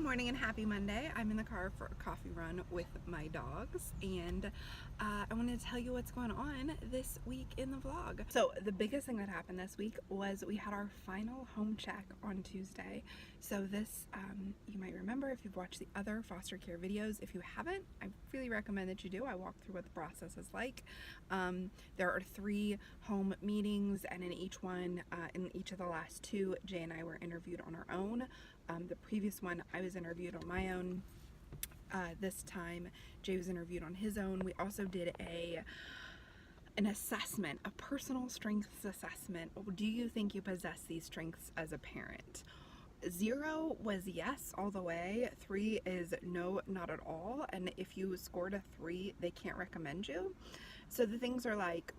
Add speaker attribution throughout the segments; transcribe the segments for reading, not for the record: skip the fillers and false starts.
Speaker 1: morning and happy Monday. I'm in the car for a coffee run with my dogs, and I wanted to tell you what's going on this week in the vlog. So the biggest thing that happened this week was we had our final home check on Tuesday. So this, you might remember if you've watched the other foster care videos. If you haven't, I really recommend that you do. I walk through what the process is like. There are 3 home meetings, and in each one, in each of the last 2, Jay and I were interviewed on our own. The previous one, I was interviewed on my own. This time, Jay was interviewed on his own. We also did an assessment, a personal strengths assessment. Do you think you possess these strengths as a parent? 0 was yes all the way. 3 is no, not at all. And if you scored a 3, they can't recommend you. So the things are like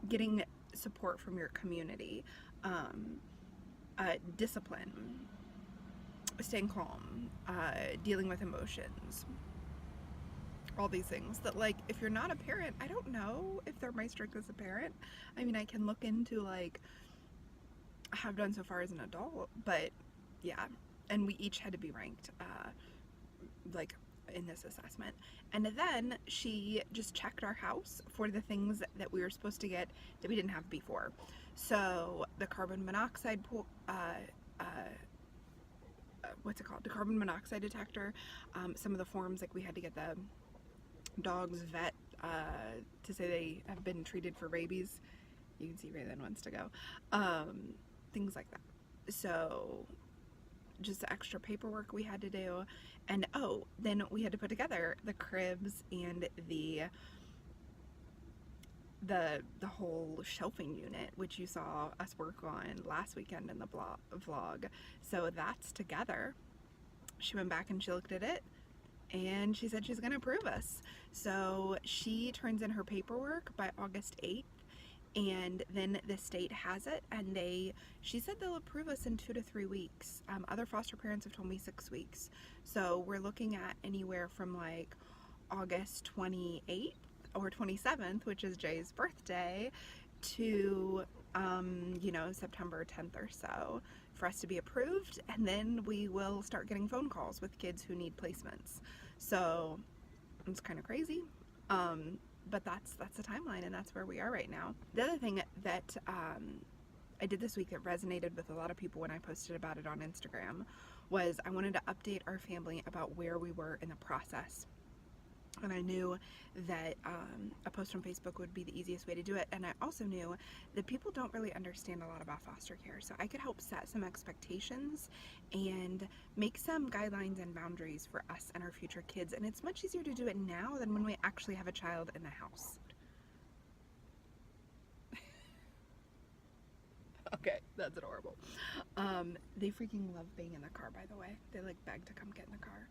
Speaker 1: getting support from your community, discipline, staying calm, dealing with emotions, all these things that, like, if you're not a parent, I don't know if they're my strength as a parent. I mean, I can look into, like, I have done so far as an adult, but yeah. And we each had to be ranked, like, in this assessment. And then she just checked our house for the things that we were supposed to get that we didn't have before. So the carbon monoxide what's it called? The carbon monoxide detector. Some of the forms, like we had to get the dog's vet to say they have been treated for rabies. You can see Raylan wants to go. Things like that. So just extra paperwork we had to do. And oh, then we had to put together the cribs and the whole shelving unit, which you saw us work on last weekend in the vlog. So that's together. She went back and she looked at it, and she said she's going to approve us. So she turns in her paperwork by August 8th, and then the state has it, and she said they'll approve us in 2 to 3 weeks. Other foster parents have told me 6 weeks. So we're looking at anywhere from like August 28th or 27th, which is Jay's birthday, to September 10th or so for us to be approved, and then we will start getting phone calls with kids who need placements. So it's kind of crazy, but that's the timeline, and that's where we are right now. The other thing that I did this week that resonated with a lot of people when I posted about it on Instagram was I wanted to update our family about where we were in the process. And I knew that a post on Facebook would be the easiest way to do it. And I also knew that people don't really understand a lot about foster care. So I could help set some expectations and make some guidelines and boundaries for us and our future kids. And it's much easier to do it now than when we actually have a child in the house. Okay, that's adorable. They freaking love being in the car, by the way. They like beg to come get in the car.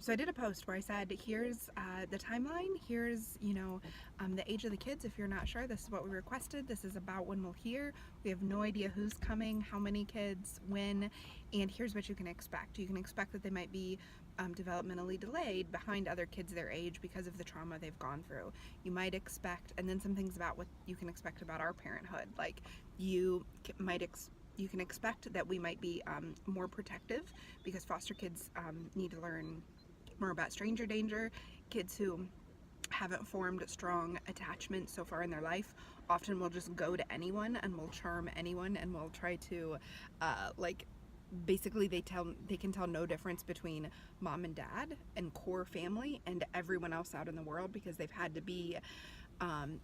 Speaker 1: So I did a post where I said, here's the timeline, here's, the age of the kids. If you're not sure, this is what we requested. This is about when we'll hear. We have no idea who's coming, how many kids, when, and here's what you can expect. You can expect that they might be developmentally delayed behind other kids their age because of the trauma they've gone through. You might expect, and then some things about what you can expect about our parenthood. Like you can expect that we might be more protective because foster kids need to learn more about stranger danger. Kids who haven't formed strong attachments so far in their life often will just go to anyone and will charm anyone and will try to basically they can tell no difference between mom and dad and core family and everyone else out in the world because they've had to be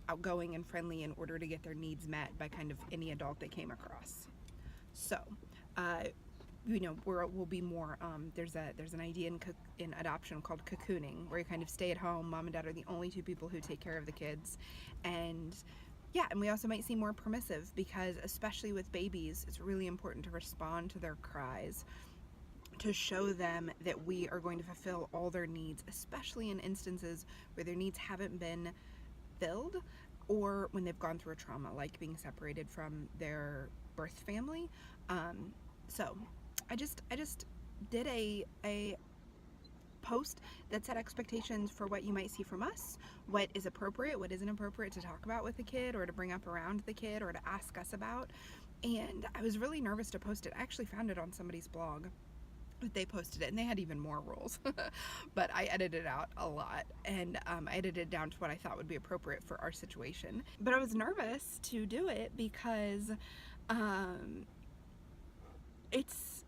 Speaker 1: outgoing and friendly in order to get their needs met by kind of any adult they came across. So we'll be more, there's an idea in adoption called cocooning, where you kind of stay at home. Mom and dad are the only 2 people who take care of the kids. And yeah, and we also might see more permissive because especially with babies, it's really important to respond to their cries, to show them that we are going to fulfill all their needs, especially in instances where their needs haven't been filled or when they've gone through a trauma, like being separated from their birth family. So I just did a post that set expectations for what you might see from us, what is appropriate, what isn't appropriate to talk about with the kid or to bring up around the kid or to ask us about. And I was really nervous to post it. I actually found it on somebody's blog. But they posted it and they had even more rules. But I edited out a lot, and I edited it down to what I thought would be appropriate for our situation. But I was nervous to do it because it's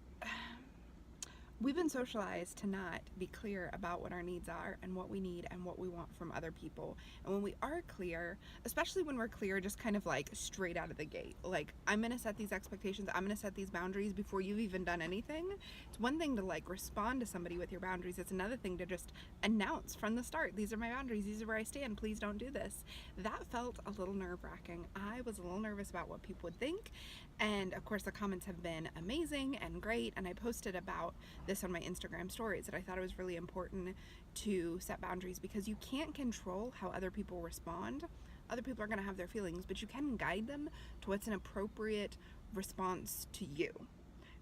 Speaker 1: we've been socialized to not be clear about what our needs are and what we need and what we want from other people. And when we are clear, especially when we're clear just kind of like straight out of the gate, like, I'm gonna set these expectations, I'm gonna set these boundaries before you've even done anything. It's one thing to like respond to somebody with your boundaries. It's another thing to just announce from the start, these are my boundaries, these are where I stand, please don't do this. That felt a little nerve-wracking. I was a little nervous about what people would think. And of course the comments have been amazing and great, and I posted about this on my Instagram stories, that I thought it was really important to set boundaries because you can't control how other people respond. Other people are going to have their feelings, but you can guide them to what's an appropriate response to you,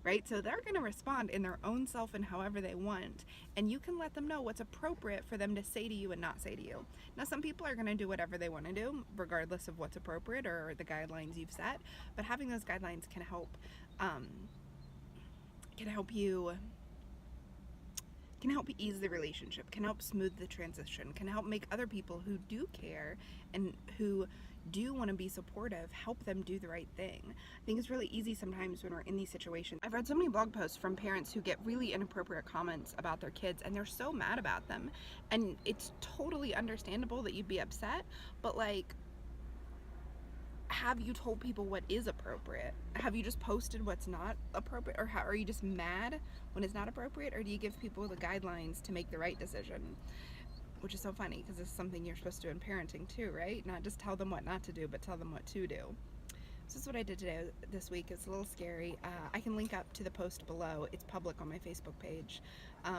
Speaker 1: right? So they're going to respond in their own self and however they want, and you can let them know what's appropriate for them to say to you and not say to you. Now, some people are going to do whatever they want to do regardless of what's appropriate or the guidelines you've set, but having those guidelines can help ease the relationship, can help smooth the transition, can help make other people who do care and who do want to be supportive, help them do the right thing. I think it's really easy sometimes when we're in these situations. I've read so many blog posts from parents who get really inappropriate comments about their kids and they're so mad about them. And it's totally understandable that you'd be upset, but like, have you told people what is appropriate? Have you just posted what's not appropriate? Or are you just mad when it's not appropriate? Or do you give people the guidelines to make the right decision? Which is so funny because it's something you're supposed to do in parenting too, right? Not just tell them what not to do, but tell them what to do. So this is what I did this week. It's a little scary. I can link up to the post below. It's public on my Facebook page.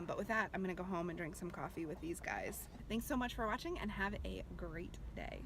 Speaker 1: But with that, I'm going to go home and drink some coffee with these guys. Thanks so much for watching and have a great day.